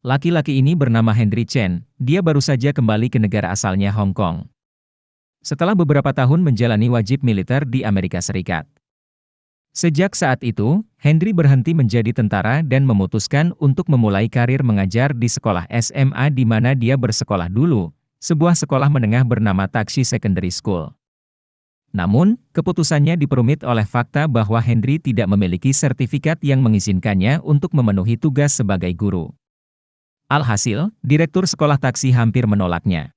Laki-laki ini bernama Henry Chen, dia baru saja kembali ke negara asalnya Hong Kong. Setelah beberapa tahun menjalani wajib militer di Amerika Serikat. Sejak saat itu, Henry berhenti menjadi tentara dan memutuskan untuk memulai karir mengajar di sekolah SMA di mana dia bersekolah dulu, sebuah sekolah menengah bernama Taxi Secondary School. Namun, keputusannya diperumit oleh fakta bahwa Henry tidak memiliki sertifikat yang mengizinkannya untuk memenuhi tugas sebagai guru. Alhasil, direktur sekolah taksi hampir menolaknya.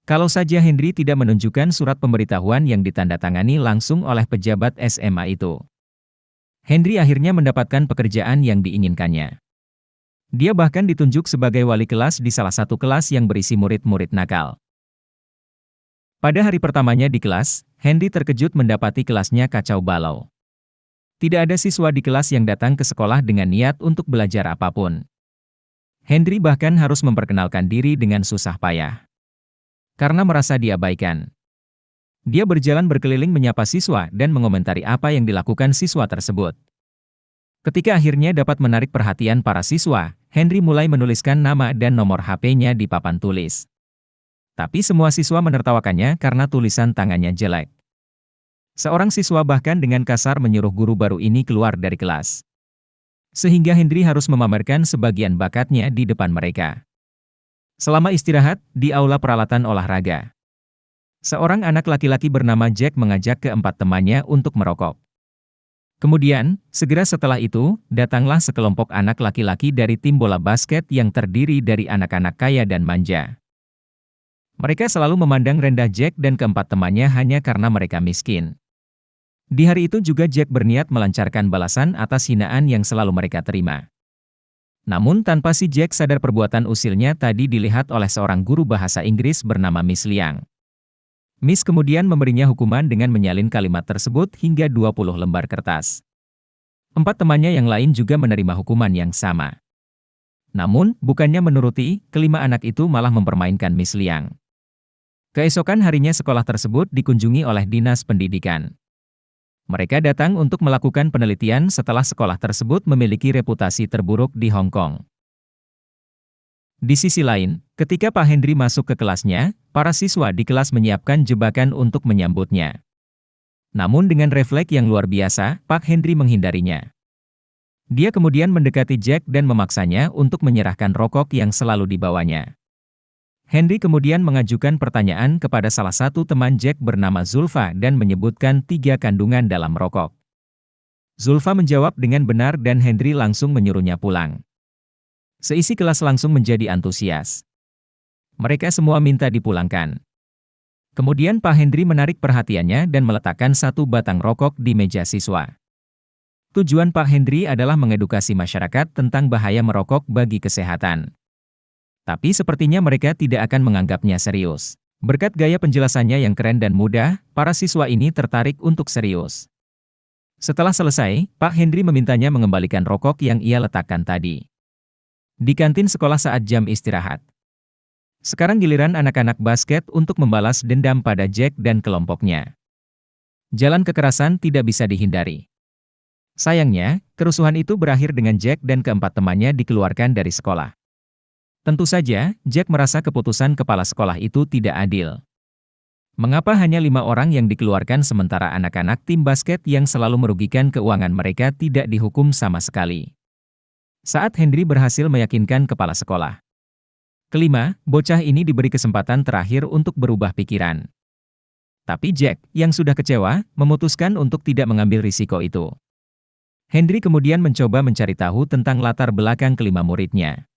Kalau saja Henry tidak menunjukkan surat pemberitahuan yang ditandatangani langsung oleh pejabat SMA itu. Henry akhirnya mendapatkan pekerjaan yang diinginkannya. Dia bahkan ditunjuk sebagai wali kelas di salah satu kelas yang berisi murid-murid nakal. Pada hari pertamanya di kelas, Henry terkejut mendapati kelasnya kacau balau. Tidak ada siswa di kelas yang datang ke sekolah dengan niat untuk belajar apapun. Henry bahkan harus memperkenalkan diri dengan susah payah. Karena merasa diabaikan. Dia berjalan berkeliling menyapa siswa dan mengomentari apa yang dilakukan siswa tersebut. Ketika akhirnya dapat menarik perhatian para siswa, Henry mulai menuliskan nama dan nomor HP-nya di papan tulis. Tapi semua siswa menertawakannya karena tulisan tangannya jelek. Seorang siswa bahkan dengan kasar menyuruh guru baru ini keluar dari kelas. Sehingga Henry harus memamerkan sebagian bakatnya di depan mereka. Selama istirahat, di aula peralatan olahraga. Seorang anak laki-laki bernama Jack mengajak keempat temannya untuk merokok. Kemudian, segera setelah itu, datanglah sekelompok anak laki-laki dari tim bola basket yang terdiri dari anak-anak kaya dan manja. Mereka selalu memandang rendah Jack dan keempat temannya hanya karena mereka miskin. Di hari itu juga Jack berniat melancarkan balasan atas hinaan yang selalu mereka terima. Namun tanpa si Jack sadar perbuatan usilnya tadi dilihat oleh seorang guru bahasa Inggris bernama Miss Liang. Miss kemudian memberinya hukuman dengan menyalin kalimat tersebut hingga 20 lembar kertas. Empat temannya yang lain juga menerima hukuman yang sama. Namun, bukannya menuruti, kelima anak itu malah mempermainkan Miss Liang. Keesokan harinya sekolah tersebut dikunjungi oleh Dinas Pendidikan. Mereka datang untuk melakukan penelitian setelah sekolah tersebut memiliki reputasi terburuk di Hong Kong. Di sisi lain, ketika Pak Henry masuk ke kelasnya, para siswa di kelas menyiapkan jebakan untuk menyambutnya. Namun dengan refleks yang luar biasa, Pak Henry menghindarinya. Dia kemudian mendekati Jack dan memaksanya untuk menyerahkan rokok yang selalu dibawanya. Henry kemudian mengajukan pertanyaan kepada salah satu teman Jack bernama Zulfa dan menyebutkan 3 kandungan dalam rokok. Zulfa menjawab dengan benar dan Henry langsung menyuruhnya pulang. Seisi kelas langsung menjadi antusias. Mereka semua minta dipulangkan. Kemudian Pak Henry menarik perhatiannya dan meletakkan 1 batang rokok di meja siswa. Tujuan Pak Henry adalah mengedukasi masyarakat tentang bahaya merokok bagi kesehatan. Tapi sepertinya mereka tidak akan menganggapnya serius. Berkat gaya penjelasannya yang keren dan mudah, para siswa ini tertarik untuk serius. Setelah selesai, Pak Henry memintanya mengembalikan rokok yang ia letakkan tadi. Di kantin sekolah saat jam istirahat. Sekarang giliran anak-anak basket untuk membalas dendam pada Jack dan kelompoknya. Jalan kekerasan tidak bisa dihindari. Sayangnya, kerusuhan itu berakhir dengan Jack dan keempat temannya dikeluarkan dari sekolah. Tentu saja, Jack merasa keputusan kepala sekolah itu tidak adil. Mengapa hanya 5 orang yang dikeluarkan sementara anak-anak tim basket yang selalu merugikan keuangan mereka tidak dihukum sama sekali? Saat Henry berhasil meyakinkan kepala sekolah. Kelima, bocah ini diberi kesempatan terakhir untuk berubah pikiran. Tapi Jack, yang sudah kecewa, memutuskan untuk tidak mengambil risiko itu. Henry kemudian mencoba mencari tahu tentang latar belakang kelima muridnya.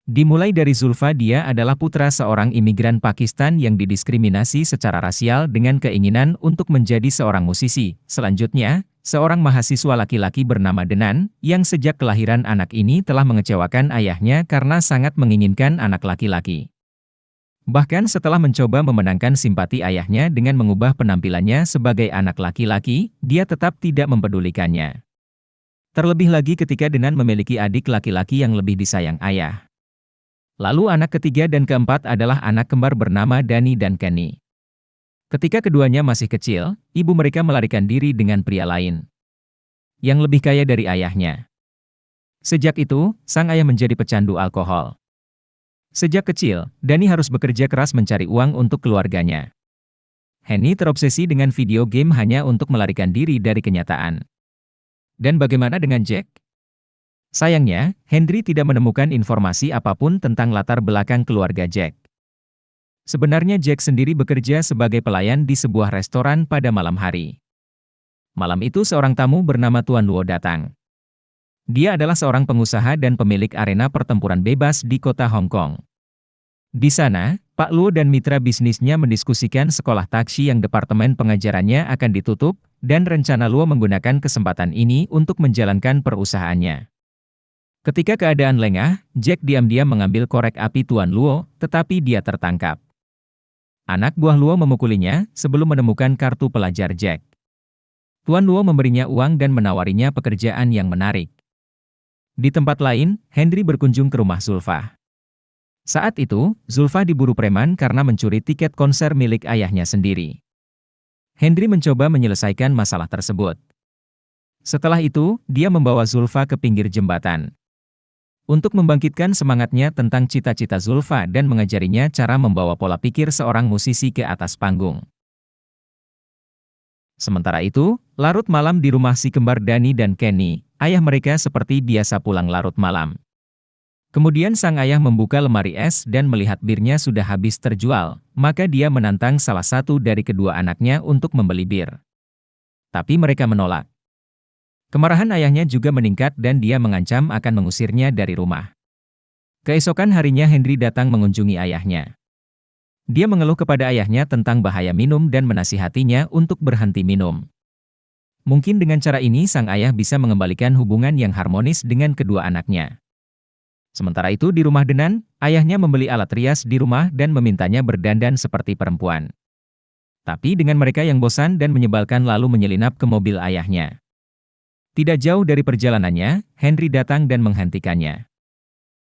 Dimulai dari Zulfa, dia adalah putra seorang imigran Pakistan yang didiskriminasi secara rasial dengan keinginan untuk menjadi seorang musisi. Selanjutnya, seorang mahasiswa laki-laki bernama Denan, yang sejak kelahiran anak ini telah mengecewakan ayahnya karena sangat menginginkan anak laki-laki. Bahkan setelah mencoba memenangkan simpati ayahnya dengan mengubah penampilannya sebagai anak laki-laki, dia tetap tidak mempedulikannya. Terlebih lagi ketika Denan memiliki adik laki-laki yang lebih disayang ayah. Lalu anak ketiga dan keempat adalah anak kembar bernama Danny dan Kenny. Ketika keduanya masih kecil, ibu mereka melarikan diri dengan pria lain, yang lebih kaya dari ayahnya. Sejak itu, sang ayah menjadi pecandu alkohol. Sejak kecil, Dani harus bekerja keras mencari uang untuk keluarganya. Henry terobsesi dengan video game hanya untuk melarikan diri dari kenyataan. Dan bagaimana dengan Jack? Sayangnya, Henry tidak menemukan informasi apapun tentang latar belakang keluarga Jack. Sebenarnya Jack sendiri bekerja sebagai pelayan di sebuah restoran pada malam hari. Malam itu seorang tamu bernama Tuan Luo datang. Dia adalah seorang pengusaha dan pemilik arena pertempuran bebas di kota Hong Kong. Di sana, Pak Luo dan mitra bisnisnya mendiskusikan sekolah taksi yang departemen pengajarannya akan ditutup, dan rencana Luo menggunakan kesempatan ini untuk menjalankan perusahaannya. Ketika keadaan lengah, Jack diam-diam mengambil korek api Tuan Luo, tetapi dia tertangkap. Anak buah Luo memukulinya sebelum menemukan kartu pelajar Jack. Tuan Luo memberinya uang dan menawarinya pekerjaan yang menarik. Di tempat lain, Henry berkunjung ke rumah Zulfa. Saat itu, Zulfa diburu preman karena mencuri tiket konser milik ayahnya sendiri. Henry mencoba menyelesaikan masalah tersebut. Setelah itu, dia membawa Zulfa ke pinggir jembatan. Untuk membangkitkan semangatnya tentang cita-cita Zulfa dan mengajarinya cara membawa pola pikir seorang musisi ke atas panggung. Sementara itu, larut malam di rumah si kembar Dani dan Kenny, ayah mereka seperti biasa pulang larut malam. Kemudian sang ayah membuka lemari es dan melihat birnya sudah habis terjual, maka dia menantang salah satu dari kedua anaknya untuk membeli bir. Tapi mereka menolak. Kemarahan ayahnya juga meningkat dan dia mengancam akan mengusirnya dari rumah. Keesokan harinya Henry datang mengunjungi ayahnya. Dia mengeluh kepada ayahnya tentang bahaya minum dan menasihatinya untuk berhenti minum. Mungkin dengan cara ini sang ayah bisa mengembalikan hubungan yang harmonis dengan kedua anaknya. Sementara itu di rumah Denan, ayahnya membeli alat rias di rumah dan memintanya berdandan seperti perempuan. Tapi dengan mereka yang bosan dan menyebalkan lalu menyelinap ke mobil ayahnya. Tidak jauh dari perjalanannya, Henry datang dan menghentikannya.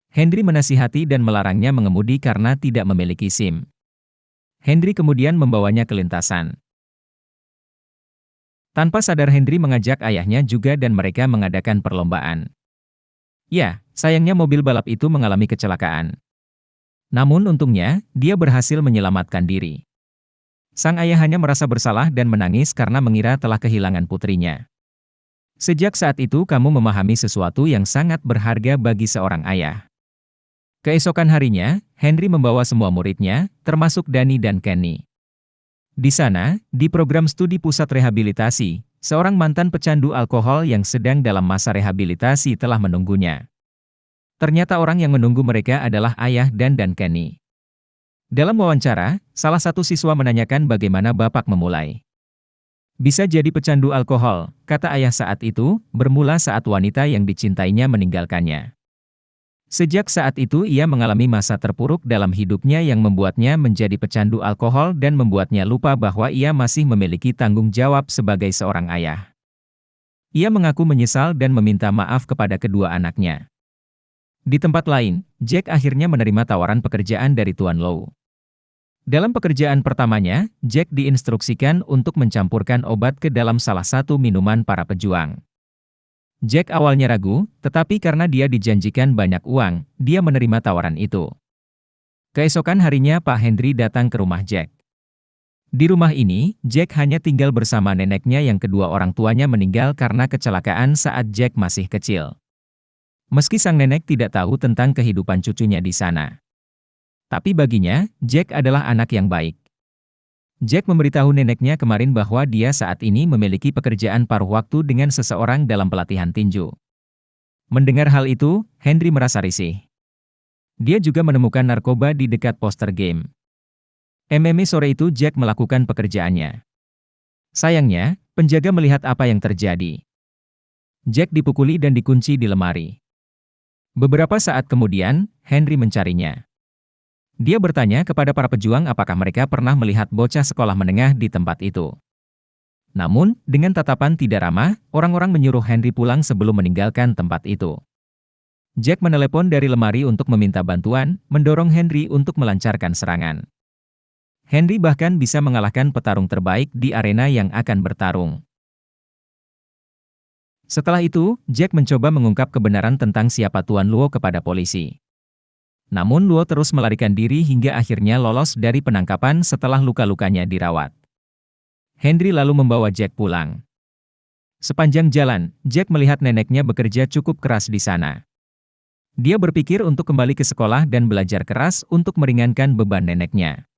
Henry menasihati dan melarangnya mengemudi karena tidak memiliki SIM. Henry kemudian membawanya ke lintasan. Tanpa sadar Henry mengajak ayahnya juga dan mereka mengadakan perlombaan. Ya, sayangnya mobil balap itu mengalami kecelakaan. Namun untungnya, dia berhasil menyelamatkan diri. Sang ayah hanya merasa bersalah dan menangis karena mengira telah kehilangan putrinya. Sejak saat itu kamu memahami sesuatu yang sangat berharga bagi seorang ayah. Keesokan harinya, Henry membawa semua muridnya, termasuk Dani dan Kenny. Di sana, di program studi pusat rehabilitasi, seorang mantan pecandu alkohol yang sedang dalam masa rehabilitasi telah menunggunya. Ternyata orang yang menunggu mereka adalah ayah dan Kenny. Dalam wawancara, salah satu siswa menanyakan bagaimana Bapak memulai. Bisa jadi pecandu alkohol, kata ayah saat itu, bermula saat wanita yang dicintainya meninggalkannya. Sejak saat itu ia mengalami masa terpuruk dalam hidupnya yang membuatnya menjadi pecandu alkohol dan membuatnya lupa bahwa ia masih memiliki tanggung jawab sebagai seorang ayah. Ia mengaku menyesal dan meminta maaf kepada kedua anaknya. Di tempat lain, Jack akhirnya menerima tawaran pekerjaan dari Tuan Luo. Dalam pekerjaan pertamanya, Jack diinstruksikan untuk mencampurkan obat ke dalam salah satu minuman para pejuang. Jack awalnya ragu, tetapi karena dia dijanjikan banyak uang, dia menerima tawaran itu. Keesokan harinya Pak Henry datang ke rumah Jack. Di rumah ini, Jack hanya tinggal bersama neneknya yang kedua orang tuanya meninggal karena kecelakaan saat Jack masih kecil. Meski sang nenek tidak tahu tentang kehidupan cucunya di sana. Tapi baginya, Jack adalah anak yang baik. Jack memberitahu neneknya kemarin bahwa dia saat ini memiliki pekerjaan paruh waktu dengan seseorang dalam pelatihan tinju. Mendengar hal itu, Henry merasa risih. Dia juga menemukan narkoba di dekat poster game. Sore itu Jack melakukan pekerjaannya. Sayangnya, penjaga melihat apa yang terjadi. Jack dipukuli dan dikunci di lemari. Beberapa saat kemudian, Henry mencarinya. Dia bertanya kepada para pejuang apakah mereka pernah melihat bocah sekolah menengah di tempat itu. Namun, dengan tatapan tidak ramah, orang-orang menyuruh Henry pulang sebelum meninggalkan tempat itu. Jack menelepon dari lemari untuk meminta bantuan, mendorong Henry untuk melancarkan serangan. Henry bahkan bisa mengalahkan petarung terbaik di arena yang akan bertarung. Setelah itu, Jack mencoba mengungkap kebenaran tentang siapa Tuan Luo kepada polisi. Namun Luo terus melarikan diri hingga akhirnya lolos dari penangkapan setelah luka-lukanya dirawat. Henry lalu membawa Jack pulang. Sepanjang jalan, Jack melihat neneknya bekerja cukup keras di sana. Dia berpikir untuk kembali ke sekolah dan belajar keras untuk meringankan beban neneknya.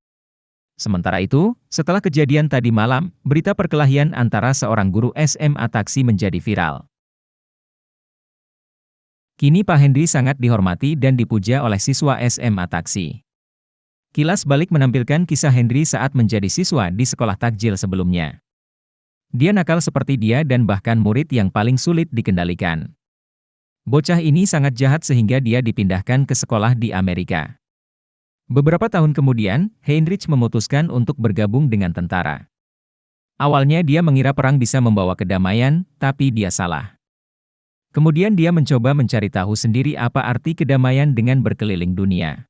Sementara itu, setelah kejadian tadi malam, berita perkelahian antara seorang guru SMA taksi menjadi viral. Kini Pak Henry sangat dihormati dan dipuja oleh siswa SMA taksi. Kilas balik menampilkan kisah Henry saat menjadi siswa di sekolah takjil sebelumnya. Dia nakal seperti dia dan bahkan murid yang paling sulit dikendalikan. Bocah ini sangat jahat sehingga dia dipindahkan ke sekolah di Amerika. Beberapa tahun kemudian, Heinrich memutuskan untuk bergabung dengan tentara. Awalnya dia mengira perang bisa membawa kedamaian, tapi dia salah. Kemudian dia mencoba mencari tahu sendiri apa arti kedamaian dengan berkeliling dunia.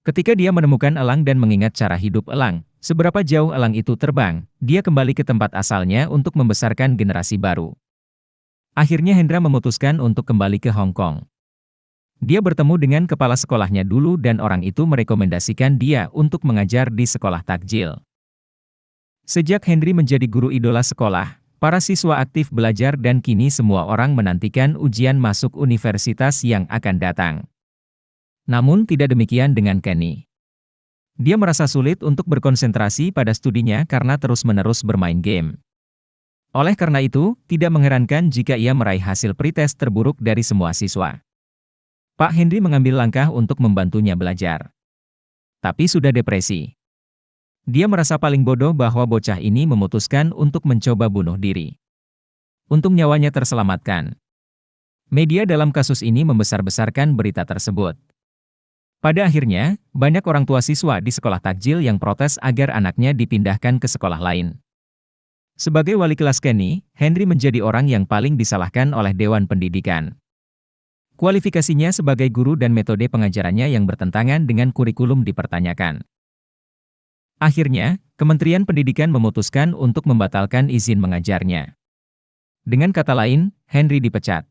Ketika dia menemukan elang dan mengingat cara hidup elang, seberapa jauh elang itu terbang, dia kembali ke tempat asalnya untuk membesarkan generasi baru. Akhirnya Hendra memutuskan untuk kembali ke Hong Kong. Dia bertemu dengan kepala sekolahnya dulu dan orang itu merekomendasikan dia untuk mengajar di sekolah takjil. Sejak Henry menjadi guru idola sekolah, para siswa aktif belajar dan kini semua orang menantikan ujian masuk universitas yang akan datang. Namun tidak demikian dengan Kenny. Dia merasa sulit untuk berkonsentrasi pada studinya karena terus-menerus bermain game. Oleh karena itu, tidak mengherankan jika ia meraih hasil pretest terburuk dari semua siswa. Pak Henry mengambil langkah untuk membantunya belajar. Tapi sudah depresi. Dia merasa paling bodoh bahwa bocah ini memutuskan untuk mencoba bunuh diri. Untung nyawanya terselamatkan. Media dalam kasus ini membesar-besarkan berita tersebut. Pada akhirnya, banyak orang tua siswa di sekolah takjil yang protes agar anaknya dipindahkan ke sekolah lain. Sebagai wali kelas Kenny, Henry menjadi orang yang paling disalahkan oleh Dewan Pendidikan. Kualifikasinya sebagai guru dan metode pengajarannya yang bertentangan dengan kurikulum dipertanyakan. Akhirnya, Kementerian Pendidikan memutuskan untuk membatalkan izin mengajarnya. Dengan kata lain, Henry dipecat.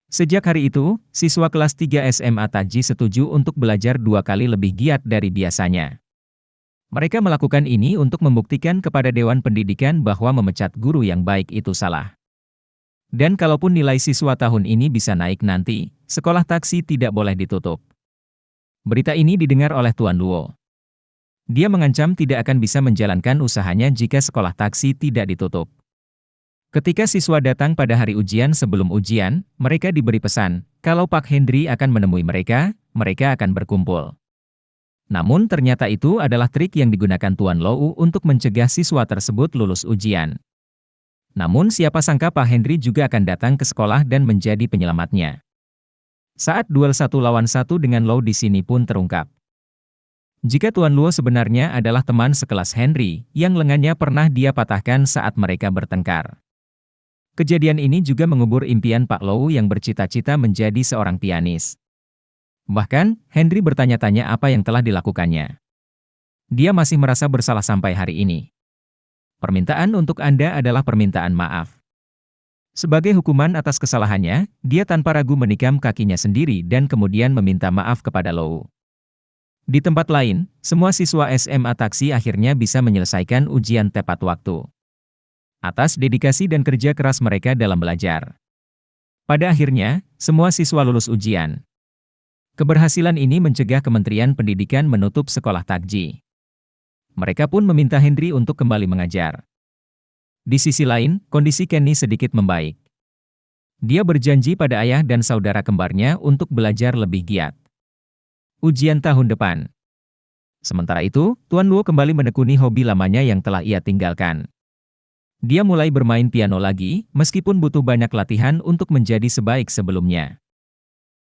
Sejak hari itu, siswa kelas 3 SMA Taji setuju untuk belajar 2 kali lebih giat dari biasanya. Mereka melakukan ini untuk membuktikan kepada Dewan Pendidikan bahwa memecat guru yang baik itu salah. Dan kalaupun nilai siswa tahun ini bisa naik nanti, sekolah taksi tidak boleh ditutup. Berita ini didengar oleh Tuan Luo. Dia mengancam tidak akan bisa menjalankan usahanya jika sekolah taksi tidak ditutup. Ketika siswa datang pada hari ujian sebelum ujian, mereka diberi pesan, kalau Pak Henry akan menemui mereka, mereka akan berkumpul. Namun ternyata itu adalah trik yang digunakan Tuan Luo untuk mencegah siswa tersebut lulus ujian. Namun siapa sangka Pak Henry juga akan datang ke sekolah dan menjadi penyelamatnya. Saat duel 1 lawan 1 dengan Luo di sini pun terungkap. Jika Tuan Luo sebenarnya adalah teman sekelas Henry, yang lengannya pernah dia patahkan saat mereka bertengkar. Kejadian ini juga mengubur impian Pak Luo yang bercita-cita menjadi seorang pianis. Bahkan, Henry bertanya-tanya apa yang telah dilakukannya. Dia masih merasa bersalah sampai hari ini. Permintaan untuk Anda adalah permintaan maaf. Sebagai hukuman atas kesalahannya, dia tanpa ragu menikam kakinya sendiri dan kemudian meminta maaf kepada Luo. Di tempat lain, semua siswa SMA taksi akhirnya bisa menyelesaikan ujian tepat waktu. Atas dedikasi dan kerja keras mereka dalam belajar. Pada akhirnya, semua siswa lulus ujian. Keberhasilan ini mencegah Kementerian Pendidikan menutup sekolah takji. Mereka pun meminta Henry untuk kembali mengajar. Di sisi lain, kondisi Kenny sedikit membaik. Dia berjanji pada ayah dan saudara kembarnya untuk belajar lebih giat. Ujian tahun depan. Sementara itu, Tuan Luo kembali menekuni hobi lamanya yang telah ia tinggalkan. Dia mulai bermain piano lagi, meskipun butuh banyak latihan untuk menjadi sebaik sebelumnya.